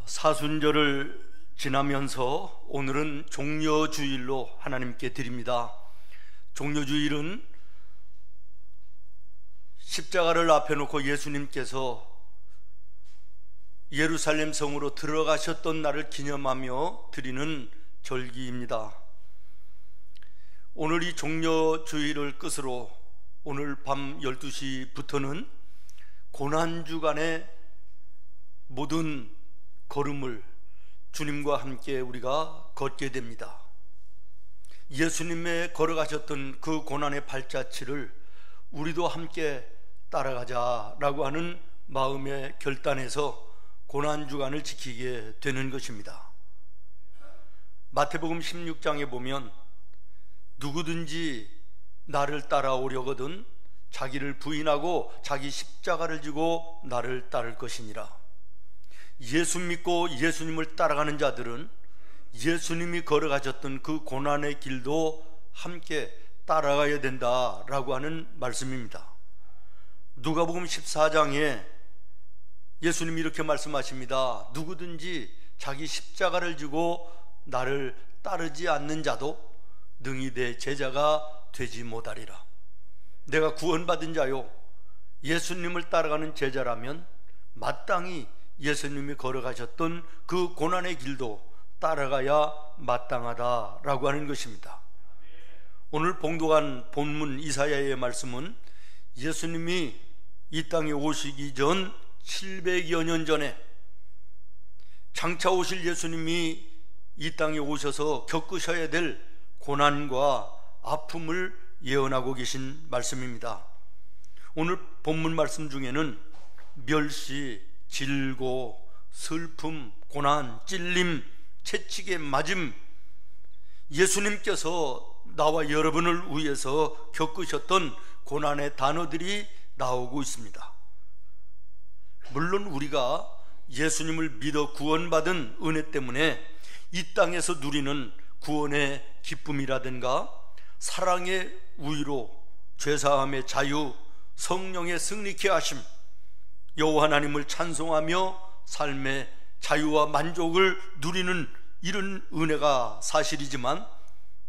사순절을 지나면서 오늘은 종려주일로 하나님께 드립니다. 종려주일은 십자가를 앞에 놓고 예수님께서 예루살렘 성으로 들어가셨던 날을 기념하며 드리는 절기입니다. 오늘 이 종려주일을 끝으로 오늘 밤 12시부터는 고난주간의 모든 걸음을 주님과 함께 우리가 걷게 됩니다. 예수님의 걸어가셨던 그 고난의 발자취를 우리도 함께 따라가자라고 하는 마음의 결단에서 고난주간을 지키게 되는 것입니다. 마태복음 16장에 보면 누구든지 나를 따라오려거든 자기를 부인하고 자기 십자가를 지고 나를 따를 것이니라. 예수 믿고 예수님을 따라가는 자들은 예수님이 걸어가셨던 그 고난의 길도 함께 따라가야 된다라고 하는 말씀입니다. 누가복음 14장에 예수님이 이렇게 말씀하십니다. 누구든지 자기 십자가를 지고 나를 따르지 않는 자도 능히 내 제자가 되지 못하리라. 내가 구원받은 자요, 예수님을 따라가는 제자라면 마땅히 예수님이 걸어가셨던 그 고난의 길도 따라가야 마땅하다라고 하는 것입니다. 오늘 봉독한 본문 이사야의 말씀은 예수님이 이 땅에 오시기 전 700여 년 전에 장차 오실 예수님이 이 땅에 오셔서 겪으셔야 될 고난과 아픔을 예언하고 계신 말씀입니다. 오늘 본문 말씀 중에는 멸시, 질고, 슬픔, 고난, 찔림, 채찍에 맞음, 예수님께서 나와 여러분을 위해서 겪으셨던 고난의 단어들이 나오고 있습니다. 물론 우리가 예수님을 믿어 구원받은 은혜 때문에 이 땅에서 누리는 구원의 기쁨이라든가 사랑의 우위로, 죄사함의 자유, 성령의 승리케 하심, 여호와 하나님을 찬송하며 삶의 자유와 만족을 누리는 이런 은혜가 사실이지만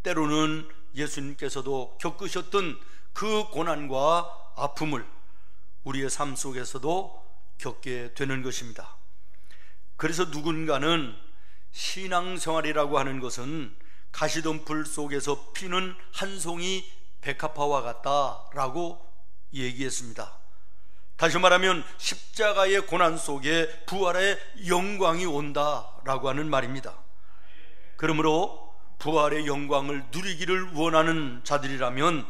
때로는 예수님께서도 겪으셨던 그 고난과 아픔을 우리의 삶 속에서도 겪게 되는 것입니다. 그래서 누군가는 신앙생활이라고 하는 것은 가시덤불 속에서 피는 한 송이 백합화와 같다라고 얘기했습니다. 다시 말하면 십자가의 고난 속에 부활의 영광이 온다라고 하는 말입니다. 그러므로 부활의 영광을 누리기를 원하는 자들이라면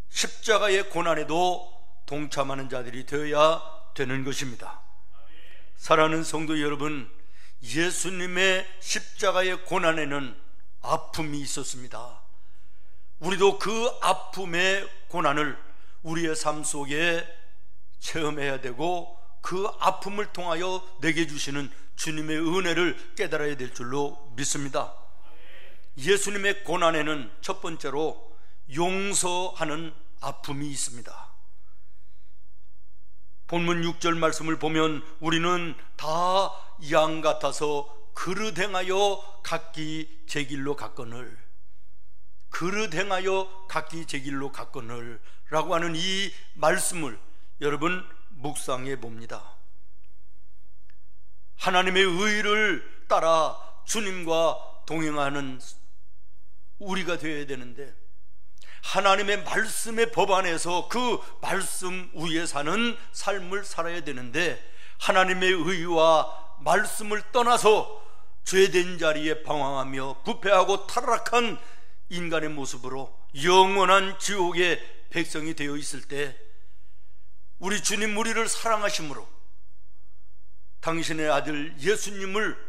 십자가의 고난에도 동참하는 자들이 되어야 되는 것입니다. 사랑하는 성도 여러분, 예수님의 십자가의 고난에는 아픔이 있었습니다. 우리도 그 아픔의 고난을 우리의 삶 속에 체험해야 되고 그 아픔을 통하여 내게 주시는 주님의 은혜를 깨달아야 될 줄로 믿습니다. 예수님의 고난에는 첫 번째로 용서하는 아픔이 있습니다. 본문 6절 말씀을 보면 우리는 다 양 같아서 그릇 행하여 각기 제 길로 갔거늘, 그릇 행하여 각기 제 길로 갔거늘 라고 하는 이 말씀을 여러분 묵상해 봅니다. 하나님의 의를 따라 주님과 동행하는 우리가 되어야 되는데, 하나님의 말씀의 법 안에서 그 말씀 위에 사는 삶을 살아야 되는데, 하나님의 의와 말씀을 떠나서 죄된 자리에 방황하며 부패하고 타락한 인간의 모습으로 영원한 지옥의 백성이 되어 있을 때 우리 주님 우리를 사랑하심으로 당신의 아들 예수님을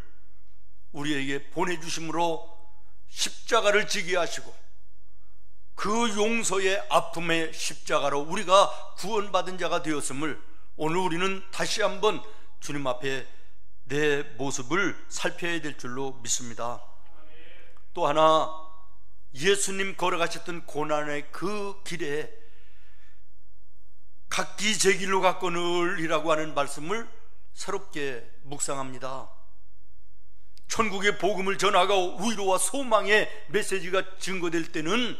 우리에게 보내주심으로 십자가를 지게 하시고 그 용서의 아픔의 십자가로 우리가 구원받은 자가 되었음을 오늘 우리는 다시 한번 주님 앞에 내 모습을 살펴야 될 줄로 믿습니다. 또 하나, 예수님 걸어가셨던 고난의 그 길에 각기 제 길로 갔거늘이라고 하는 말씀을 새롭게 묵상합니다. 천국의 복음을 전하고 위로와 소망의 메시지가 증거될 때는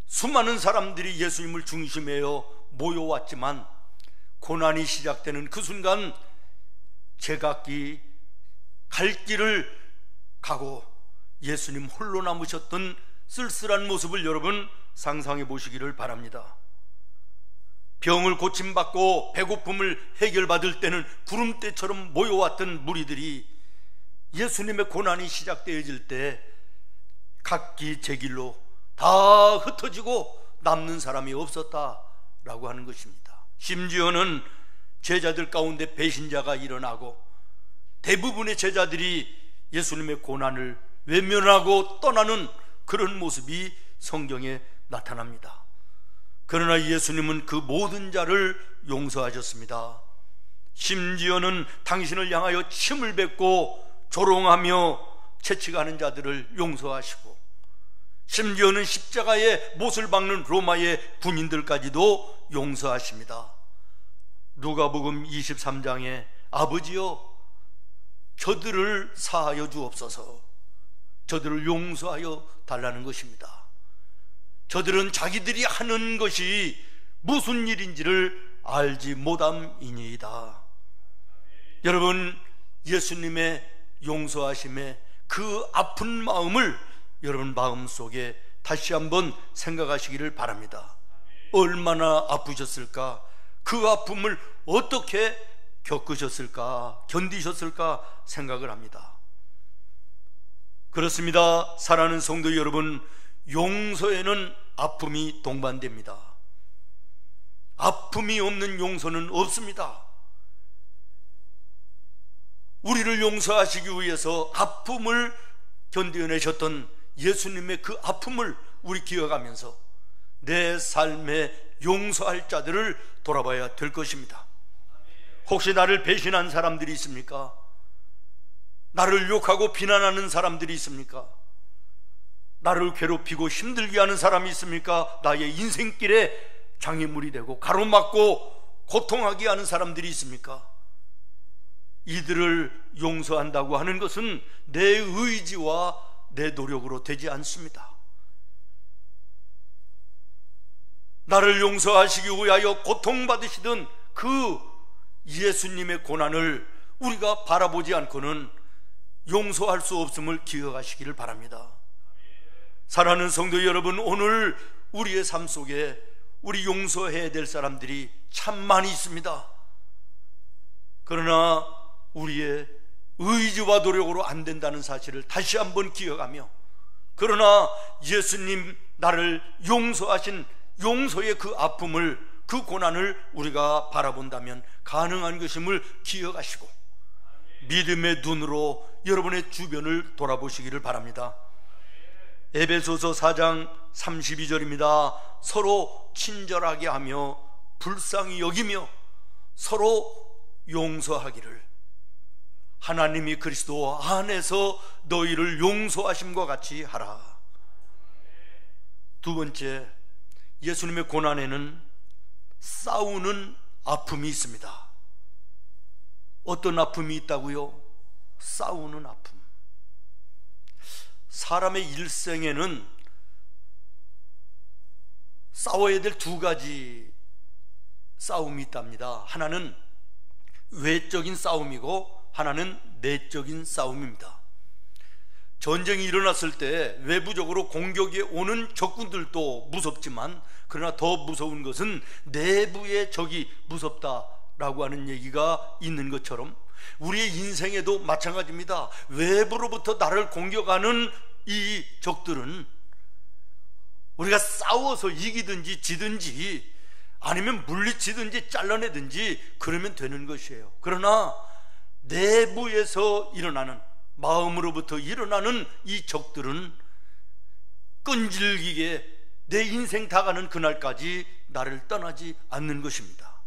수많은 사람들이 예수님을 중심해요 모여왔지만, 고난이 시작되는 그 순간 제각기 갈 길을 가고 예수님 홀로 남으셨던 쓸쓸한 모습을 여러분 상상해 보시기를 바랍니다. 병을 고침받고 배고픔을 해결받을 때는 구름대처럼 모여왔던 무리들이 예수님의 고난이 시작되어질 때 각기 제 길로 다 흩어지고 남는 사람이 없었다라고 하는 것입니다. 심지어는 제자들 가운데 배신자가 일어나고 대부분의 제자들이 예수님의 고난을 외면하고 떠나는 그런 모습이 성경에 나타납니다. 그러나 예수님은 그 모든 자를 용서하셨습니다. 심지어는 당신을 향하여 침을 뱉고 조롱하며 채찍하는 자들을 용서하시고, 심지어는 십자가에 못을 박는 로마의 군인들까지도 용서하십니다. 누가복음 23장에 아버지여 저들을 사하여 주옵소서, 저들을 용서하여 달라는 것입니다. 저들은 자기들이 하는 것이 무슨 일인지를 알지 못함이니이다. 여러분, 예수님의 용서하심의 그 아픈 마음을 여러분 마음속에 다시 한번 생각하시기를 바랍니다. 얼마나 아프셨을까? 그 아픔을 어떻게 겪으셨을까? 견디셨을까? 생각을 합니다. 그렇습니다. 사랑하는 성도 여러분, 용서에는 아픔이 동반됩니다. 아픔이 없는 용서는 없습니다. 우리를 용서하시기 위해서 아픔을 견뎌내셨던 예수님의 그 아픔을 우리 기억하면서 내 삶에 용서할 자들을 돌아봐야 될 것입니다. 혹시 나를 배신한 사람들이 있습니까? 나를 욕하고 비난하는 사람들이 있습니까? 나를 괴롭히고 힘들게 하는 사람이 있습니까? 나의 인생길에 장애물이 되고 가로막고 고통하게 하는 사람들이 있습니까? 이들을 용서한다고 하는 것은 내 의지와 내 노력으로 되지 않습니다. 나를 용서하시기 위하여 고통받으시던 그 예수님의 고난을 우리가 바라보지 않고는 용서할 수 없음을 기억하시기를 바랍니다. 사랑하는 성도 여러분, 오늘 우리의 삶 속에 우리 용서해야 될 사람들이 참 많이 있습니다. 그러나 우리의 의지와 노력으로 안 된다는 사실을 다시 한번 기억하며, 그러나 예수님 나를 용서하신 용서의 그 아픔을, 그 고난을 우리가 바라본다면 가능한 것임을 기억하시고 믿음의 눈으로 여러분의 주변을 돌아보시기를 바랍니다. 에베소서 4장 32절입니다. 서로 친절하게 하며 불쌍히 여기며 서로 용서하기를 하나님이 그리스도 안에서 너희를 용서하심과 같이 하라. 두 번째, 예수님의 고난에는 싸우는 아픔이 있습니다. 어떤 아픔이 있다고요? 싸우는 아픔. 사람의 일생에는 싸워야 될 두 가지 싸움이 있답니다. 하나는 외적인 싸움이고 하나는 내적인 싸움입니다. 전쟁이 일어났을 때 외부적으로 공격이 오는 적군들도 무섭지만, 그러나 더 무서운 것은 내부의 적이 무섭다라고 하는 얘기가 있는 것처럼 우리의 인생에도 마찬가지입니다. 외부로부터 나를 공격하는 이 적들은 우리가 싸워서 이기든지 지든지 아니면 물리치든지 잘라내든지 그러면 되는 것이에요. 그러나 내부에서 일어나는, 마음으로부터 일어나는 이 적들은 끈질기게 내 인생 다 가는 그날까지 나를 떠나지 않는 것입니다.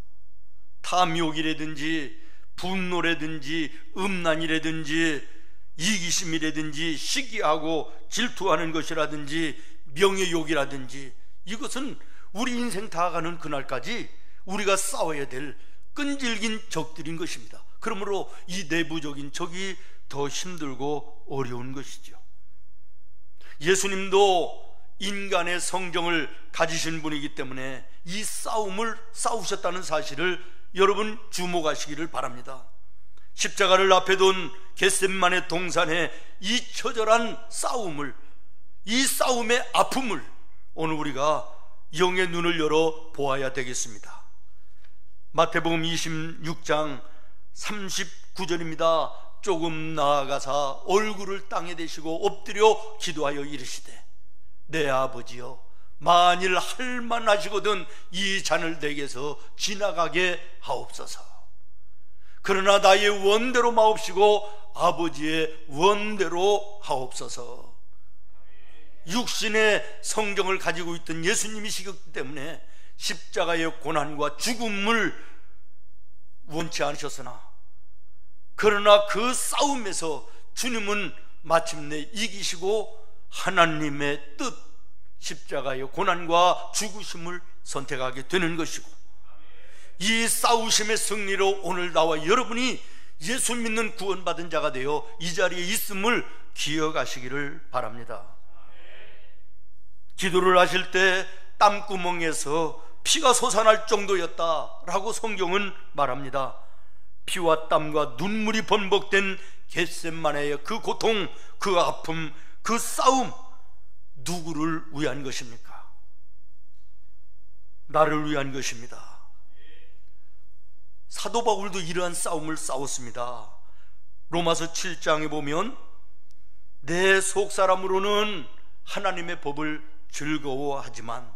탐욕이라든지 분노라든지 음란이라든지 이기심이라든지 시기하고 질투하는 것이라든지 명예욕이라든지, 이것은 우리 인생 다 가는 그날까지 우리가 싸워야 될 끈질긴 적들인 것입니다. 그러므로 이 내부적인 적이 더 힘들고 어려운 것이죠. 예수님도 인간의 성정을 가지신 분이기 때문에 이 싸움을 싸우셨다는 사실을 여러분 주목하시기를 바랍니다. 십자가를 앞에 둔 겟세마네 동산의 이 처절한 싸움을, 이 싸움의 아픔을 오늘 우리가 영의 눈을 열어 보아야 되겠습니다. 마태복음 26장 39절입니다. 조금 나아가사 얼굴을 땅에 대시고 엎드려 기도하여 이르시되 내 아버지여, 만일 할 만하시거든 이 잔을 내게서 지나가게 하옵소서. 그러나 나의 원대로 마옵시고 아버지의 원대로 하옵소서. 육신의 성정을 가지고 있던 예수님이시기 때문에 십자가의 고난과 죽음을 원치 않으셨으나, 그러나 그 싸움에서 주님은 마침내 이기시고 하나님의 뜻, 십자가의 고난과 죽으심을 선택하게 되는 것이고, 이 싸우심의 승리로 오늘 나와 여러분이 예수 믿는 구원받은 자가 되어 이 자리에 있음을 기억하시기를 바랍니다. 기도를 하실 때 땀구멍에서 피가 솟아날 정도였다라고 성경은 말합니다. 피와 땀과 눈물이 번복된 겟세마네의 그 고통, 그 아픔, 그 싸움, 누구를 위한 것입니까? 나를 위한 것입니다. 사도 바울도 이러한 싸움을 싸웠습니다. 로마서 7장에 보면 내 속사람으로는 하나님의 법을 즐거워하지만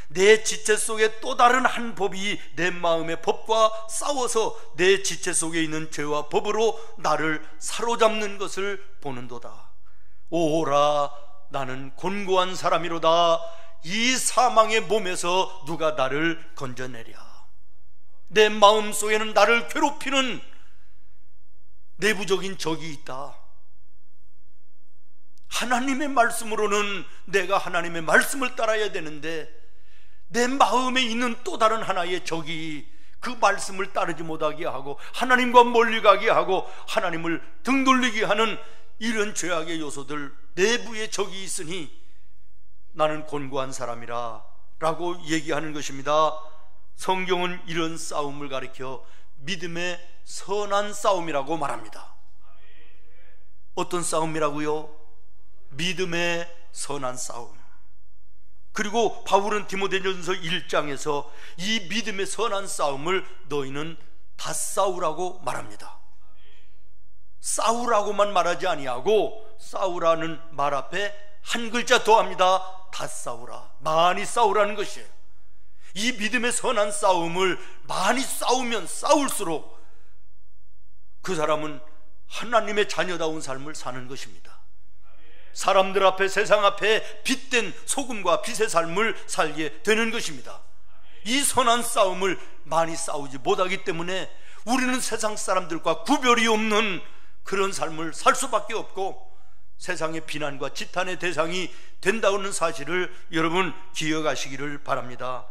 내 지체 속에 또 다른 한 법이 내 마음의 법과 싸워서 내 지체 속에 있는 죄와 법으로 나를 사로잡는 것을 보는도다. 오라, 나는 곤고한 사람이로다. 이 사망의 몸에서 누가 나를 건져내랴. 내 마음 속에는 나를 괴롭히는 내부적인 적이 있다. 하나님의 말씀으로는 내가 하나님의 말씀을 따라야 되는데 내 마음에 있는 또 다른 하나의 적이 그 말씀을 따르지 못하게 하고 하나님과 멀리 가게 하고 하나님을 등 돌리게 하는 이런 죄악의 요소들, 내부의 적이 있으니 나는 곤고한 사람이라 라고 얘기하는 것입니다. 성경은 이런 싸움을 가리켜 믿음의 선한 싸움이라고 말합니다. 어떤 싸움이라고요? 믿음의 선한 싸움. 그리고 바울은 디모데전서 1장에서 이 믿음의 선한 싸움을 너희는 다 싸우라고 말합니다. 싸우라고만 말하지 아니하고 싸우라는 말 앞에 한 글자 더합니다. 다 싸우라, 많이 싸우라는 것이에요. 이 믿음의 선한 싸움을 많이 싸우면 싸울수록 그 사람은 하나님의 자녀다운 삶을 사는 것입니다. 사람들 앞에, 세상 앞에 빛된 소금과 빛의 삶을 살게 되는 것입니다. 이 선한 싸움을 많이 싸우지 못하기 때문에 우리는 세상 사람들과 구별이 없는 그런 삶을 살 수밖에 없고 세상의 비난과 지탄의 대상이 된다는 사실을 여러분 기억하시기를 바랍니다.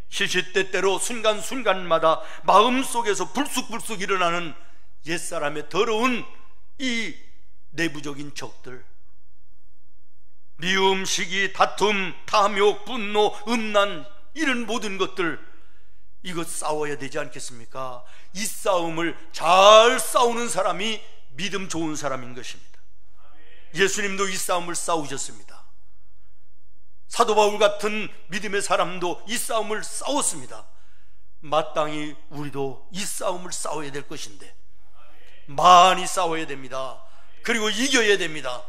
시시때때로 순간순간마다 마음속에서 불쑥불쑥 일어나는 옛사람의 더러운 이 내부적인 적들, 미움, 시기, 다툼, 탐욕, 분노, 음란, 이런 모든 것들, 이것 싸워야 되지 않겠습니까? 이 싸움을 잘 싸우는 사람이 믿음 좋은 사람인 것입니다. 예수님도 이 싸움을 싸우셨습니다. 사도 바울 같은 믿음의 사람도 이 싸움을 싸웠습니다. 마땅히 우리도 이 싸움을 싸워야 될 것인데 많이 싸워야 됩니다. 그리고 이겨야 됩니다.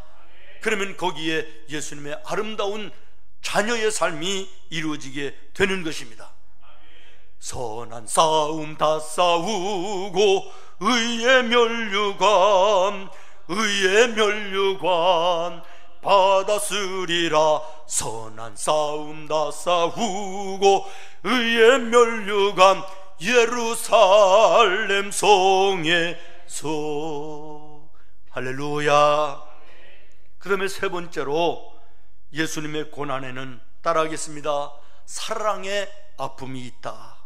그러면 거기에 예수님의 아름다운 자녀의 삶이 이루어지게 되는 것입니다. 선한 싸움 다 싸우고 의의 면류관 받았으리라. 선한 싸움 다 싸우고 의의 면류관 예루살렘 성에서. 할렐루야. 그 다음에 세 번째로 예수님의 고난에는 따라하겠습니다. 사랑의 아픔이 있다.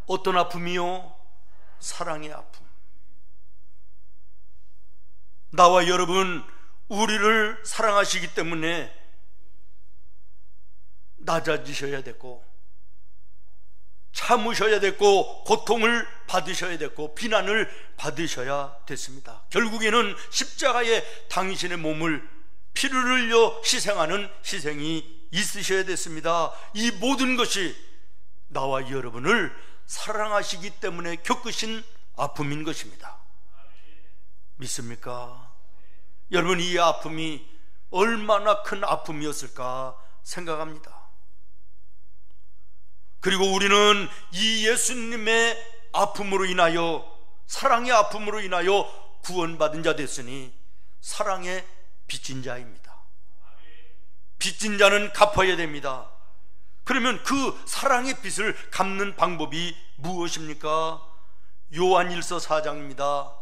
어떤 아픔이요? 사랑의 아픔. 나와 여러분, 우리를 사랑하시기 때문에 낮아지셔야 됐고, 참으셔야 됐고, 고통을 받으셔야 됐고, 비난을 받으셔야 됐습니다. 결국에는 십자가에 당신의 몸을 피를 흘려 희생하는 희생이 있으셔야 됐습니다. 이 모든 것이 나와 여러분을 사랑하시기 때문에 겪으신 아픔인 것입니다. 믿습니까? 여러분, 이 아픔이 얼마나 큰 아픔이었을까 생각합니다. 그리고 우리는 이 예수님의 아픔으로 인하여, 사랑의 아픔으로 인하여 구원받은 자 됐으니 사랑의 빚진 자입니다. 빚진 자는 갚아야 됩니다. 그러면 그 사랑의 빚을 갚는 방법이 무엇입니까? 요한일서 4장입니다.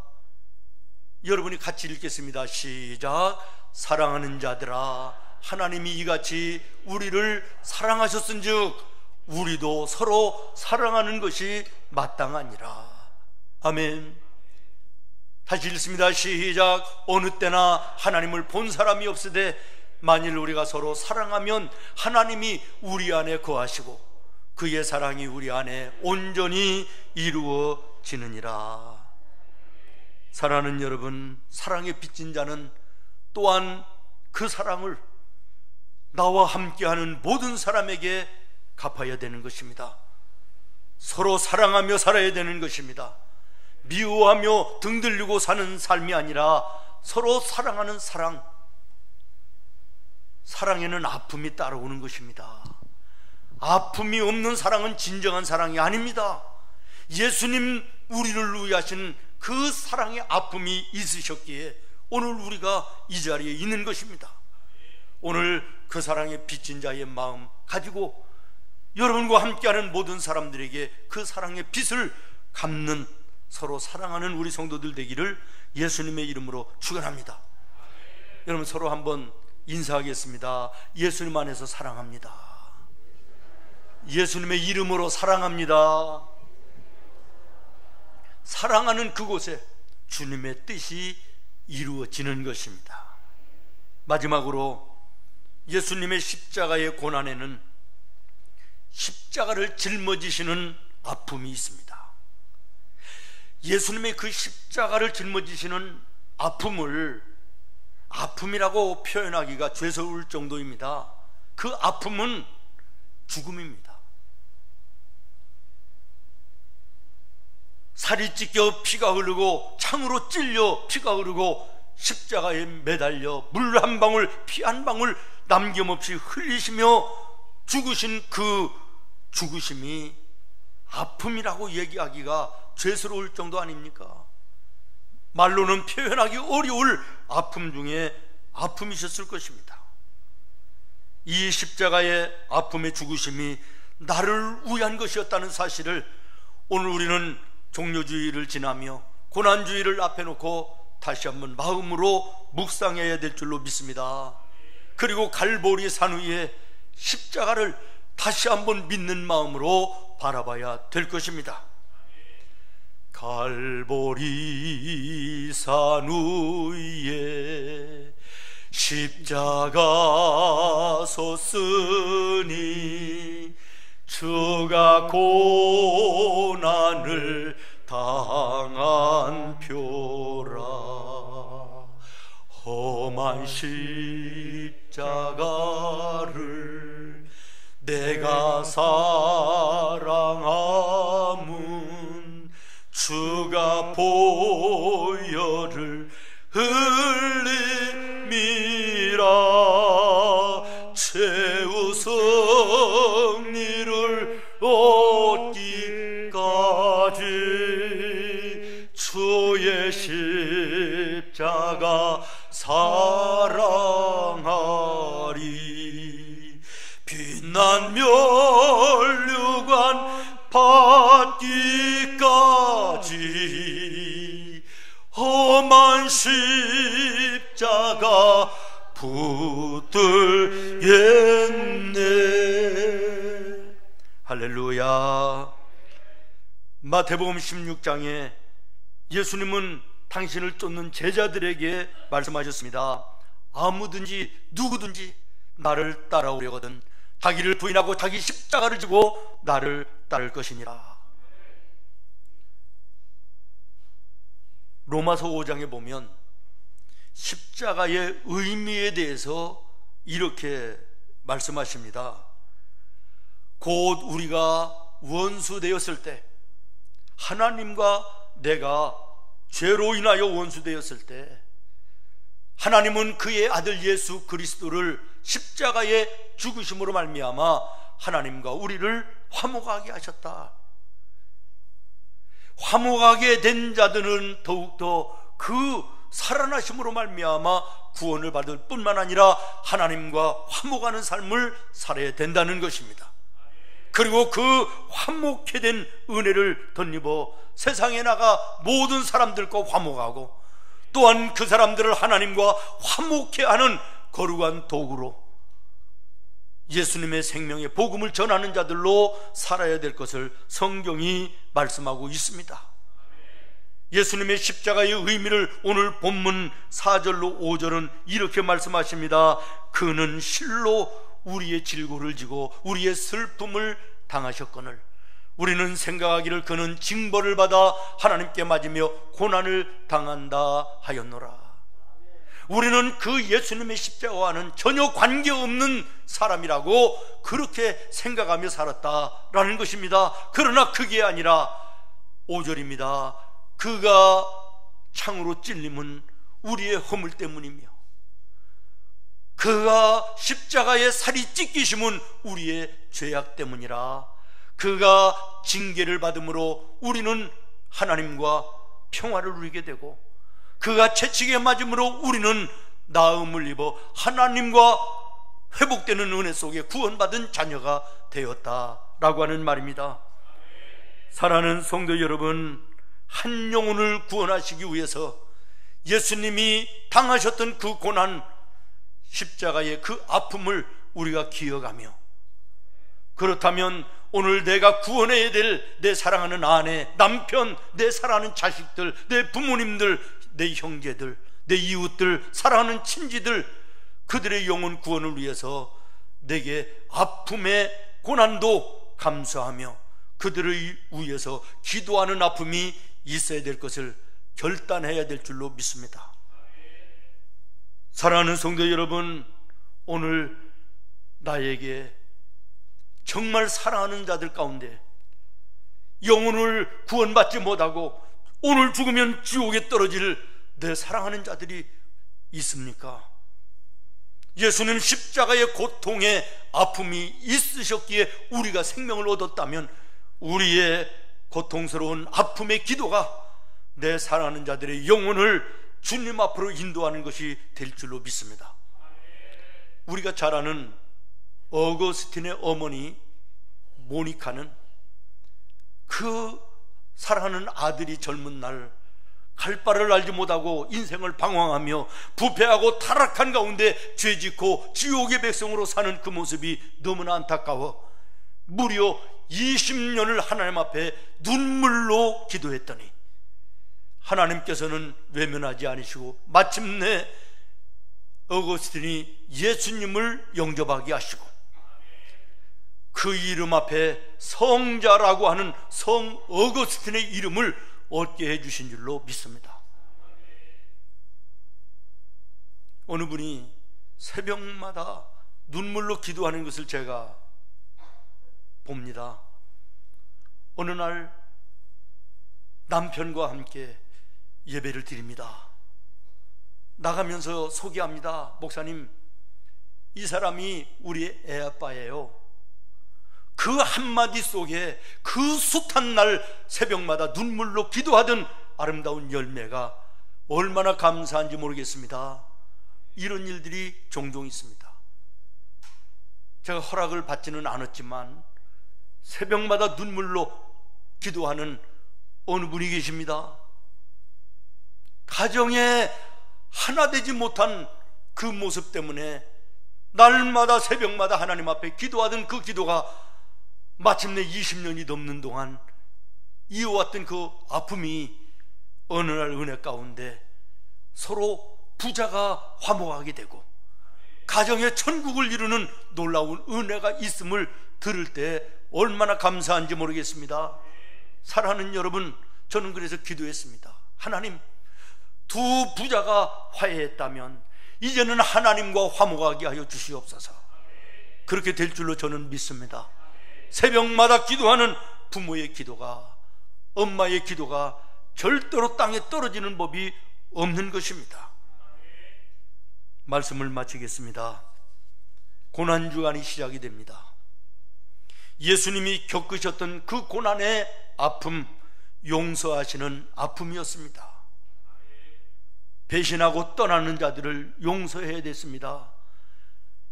여러분이 같이 읽겠습니다. 시작. 사랑하는 자들아, 하나님이 이같이 우리를 사랑하셨은즉 우리도 서로 사랑하는 것이 마땅하니라. 아멘. 다시 읽습니다. 시작. 어느 때나 하나님을 본 사람이 없으되 만일 우리가 서로 사랑하면 하나님이 우리 안에 거하시고 그의 사랑이 우리 안에 온전히 이루어지느니라. 사랑하는 여러분, 사랑에 빚진 자는 또한 그 사랑을 나와 함께하는 모든 사람에게 갚아야 되는 것입니다. 서로 사랑하며 살아야 되는 것입니다. 미워하며 등 들리고 사는 삶이 아니라 서로 사랑하는 사랑. 사랑에는 아픔이 따라오는 것입니다. 아픔이 없는 사랑은 진정한 사랑이 아닙니다. 예수님 우리를 위해 하신 그 사랑의 아픔이 있으셨기에 오늘 우리가 이 자리에 있는 것입니다. 오늘 그 사랑의 빚진 자의 마음 가지고 여러분과 함께하는 모든 사람들에게 그 사랑의 빚을 갚는, 서로 사랑하는 우리 성도들 되기를 예수님의 이름으로 축원합니다. 여러분, 서로 한번 인사하겠습니다. 예수님 안에서 사랑합니다. 예수님의 이름으로 사랑합니다. 사랑하는 그곳에 주님의 뜻이 이루어지는 것입니다. 마지막으로 예수님의 십자가의 고난에는 십자가를 짊어지시는 아픔이 있습니다. 예수님의 그 십자가를 짊어지시는 아픔을 아픔이라고 표현하기가 죄스러울 정도입니다. 그 아픔은 죽음입니다. 살이 찢겨 피가 흐르고 창으로 찔려 피가 흐르고 십자가에 매달려 물 한 방울 피 한 방울 남김없이 흘리시며 죽으신 그 죽으심이 아픔이라고 얘기하기가 죄스러울 정도 아닙니까? 말로는 표현하기 어려울 아픔 중에 아픔이셨을 것입니다. 이 십자가의 아픔의 죽으심이 나를 위한 것이었다는 사실을 오늘 우리는 종료주의를 지나며 고난주의를 앞에 놓고 다시 한번 마음으로 묵상해야 될 줄로 믿습니다. 그리고 갈보리 산 위에 십자가를 다시 한번 믿는 마음으로 바라봐야 될 것입니다. 갈보리 산 위에 십자가 섰으니 주가 고난을 당한 표라. 험한 십자가를 내가 사랑함은 주가 보혈을 흘림이라. 최후 승리를 얻기까지 주의 십자가 사랑하리. 빛난 면류관 받기까지 험한 십자가 붙들겠네. 할렐루야. 마태복음 16장에 예수님은 당신을 쫓는 제자들에게 말씀하셨습니다. 아무든지 누구든지 나를 따라오려거든 자기를 부인하고 자기 십자가를 지고 나를 따를 것이니라. 로마서 5장에 보면 십자가의 의미에 대해서 이렇게 말씀하십니다. 곧 우리가 원수 되었을 때, 하나님과 내가 죄로 인하여 원수 되었을 때 하나님은 그의 아들 예수 그리스도를 십자가의 죽으심으로 말미암아 하나님과 우리를 화목하게 하셨다. 화목하게 된 자들은 더욱더 그 살아나심으로 말미암아 구원을 받을 뿐만 아니라 하나님과 화목하는 삶을 살아야 된다는 것입니다. 그리고 그 화목해 된 은혜를 덧입어 세상에 나가 모든 사람들과 화목하고 또한 그 사람들을 하나님과 화목해 하는 거룩한 도구로 예수님의 생명의 복음을 전하는 자들로 살아야 될 것을 성경이 말씀하고 있습니다. 예수님의 십자가의 의미를 오늘 본문 4절로 5절은 이렇게 말씀하십니다. 그는 실로 우리의 질고를 지고 우리의 슬픔을 당하셨거늘 우리는 생각하기를 그는 징벌을 받아 하나님께 맞으며 고난을 당한다 하였노라. 우리는 그 예수님의 십자가와는 전혀 관계없는 사람이라고 그렇게 생각하며 살았다라는 것입니다. 그러나 그게 아니라 5절입니다. 그가 창으로 찔림은 우리의 허물 때문이며 그가 십자가에 살이 찢기심은 우리의 죄악 때문이라. 그가 징계를 받음으로 우리는 하나님과 평화를 누리게 되고 그가 채찍에 맞음으로 우리는 나음을 입어 하나님과 회복되는 은혜 속에 구원받은 자녀가 되었다라고 하는 말입니다. 사랑하는 성도 여러분, 한 영혼을 구원하시기 위해서 예수님이 당하셨던 그 고난, 십자가의 그 아픔을 우리가 기억하며, 그렇다면 오늘 내가 구원해야 될 내 사랑하는 아내, 남편, 내 사랑하는 자식들, 내 부모님들, 내 형제들, 내 이웃들, 사랑하는 친지들, 그들의 영혼 구원을 위해서 내게 아픔의 고난도 감수하며 그들을 위해서 기도하는 아픔이 있어야 될 것을 결단해야 될 줄로 믿습니다. 사랑하는 성도 여러분, 오늘 나에게 정말 사랑하는 자들 가운데 영혼을 구원받지 못하고 오늘 죽으면 지옥에 떨어질 내 사랑하는 자들이 있습니까? 예수님 십자가의 고통의 아픔이 있으셨기에 우리가 생명을 얻었다면 우리의 고통스러운 아픔의 기도가 내 사랑하는 자들의 영혼을 주님 앞으로 인도하는 것이 될 줄로 믿습니다. 우리가 잘 아는 어거스틴의 어머니 모니카는 그 사랑하는 아들이 젊은 날 갈 바를 알지 못하고 인생을 방황하며 부패하고 타락한 가운데 죄짓고 지옥의 백성으로 사는 그 모습이 너무나 안타까워 무려 20년을 하나님 앞에 눈물로 기도했더니 하나님께서는 외면하지 않으시고 마침내 어거스틴이 예수님을 영접하게 하시고 그 이름 앞에 성자라고 하는 성 어거스틴의 이름을 얻게 해주신 줄로 믿습니다. 어느 분이 새벽마다 눈물로 기도하는 것을 제가 봅니다. 어느 날 남편과 함께 예배를 드립니다. 나가면서 소개합니다. 목사님, 이 사람이 우리 애아빠예요. 그 한마디 속에 그 숱한 날 새벽마다 눈물로 기도하던 아름다운 열매가 얼마나 감사한지 모르겠습니다. 이런 일들이 종종 있습니다. 제가 허락을 받지는 않았지만 새벽마다 눈물로 기도하는 어느 분이 계십니다. 가정에 하나 되지 못한 그 모습 때문에 날마다 새벽마다 하나님 앞에 기도하던 그 기도가 마침내 20년이 넘는 동안 이어왔던 그 아픔이 어느 날 은혜 가운데 서로 부자가 화목하게 되고 가정의 천국을 이루는 놀라운 은혜가 있음을 들을 때 얼마나 감사한지 모르겠습니다. 사랑하는 여러분, 저는 그래서 기도했습니다. 하나님, 두 부자가 화해했다면 이제는 하나님과 화목하게 하여 주시옵소서. 그렇게 될 줄로 저는 믿습니다. 새벽마다 기도하는 부모의 기도가, 엄마의 기도가 절대로 땅에 떨어지는 법이 없는 것입니다. 말씀을 마치겠습니다. 고난주간이 시작이 됩니다. 예수님이 겪으셨던 그 고난의 아픔, 용서하시는 아픔이었습니다. 배신하고 떠나는 자들을 용서해야 됐습니다.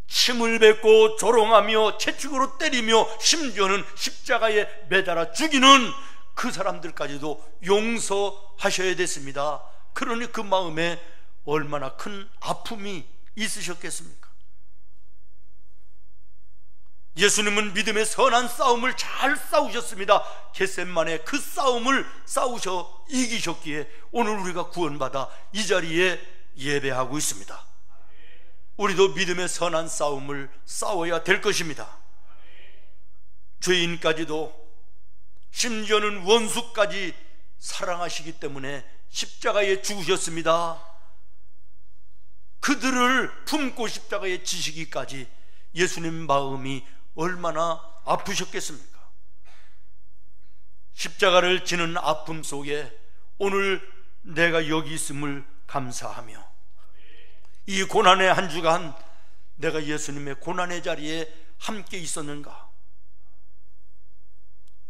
침을 뱉고 조롱하며 채찍으로 때리며 심지어는 십자가에 매달아 죽이는 그 사람들까지도 용서하셔야 됐습니다. 그러니 그 마음에 얼마나 큰 아픔이 있으셨겠습니까? 예수님은 믿음의 선한 싸움을 잘 싸우셨습니다. 겟세마네 그 싸움을 싸우셔 이기셨기에 오늘 우리가 구원받아 이 자리에 예배하고 있습니다. 우리도 믿음의 선한 싸움을 싸워야 될 것입니다. 죄인까지도, 심지어는 원수까지 사랑하시기 때문에 십자가에 죽으셨습니다. 그들을 품고 십자가에 지시기까지 예수님 마음이 얼마나 아프셨겠습니까? 십자가를 지는 아픔 속에 오늘 내가 여기 있음을 감사하며, 이 고난의 한 주간 내가 예수님의 고난의 자리에 함께 있었는가?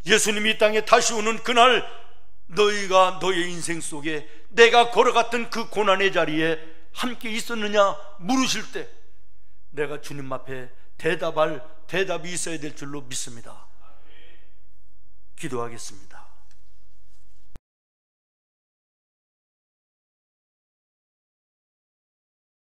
예수님이 이 땅에 다시 오는 그날 너희가 너의 인생 속에 내가 걸어갔던 그 고난의 자리에 함께 있었느냐 물으실 때 내가 주님 앞에 대답이 있어야 될 줄로 믿습니다. 기도하겠습니다.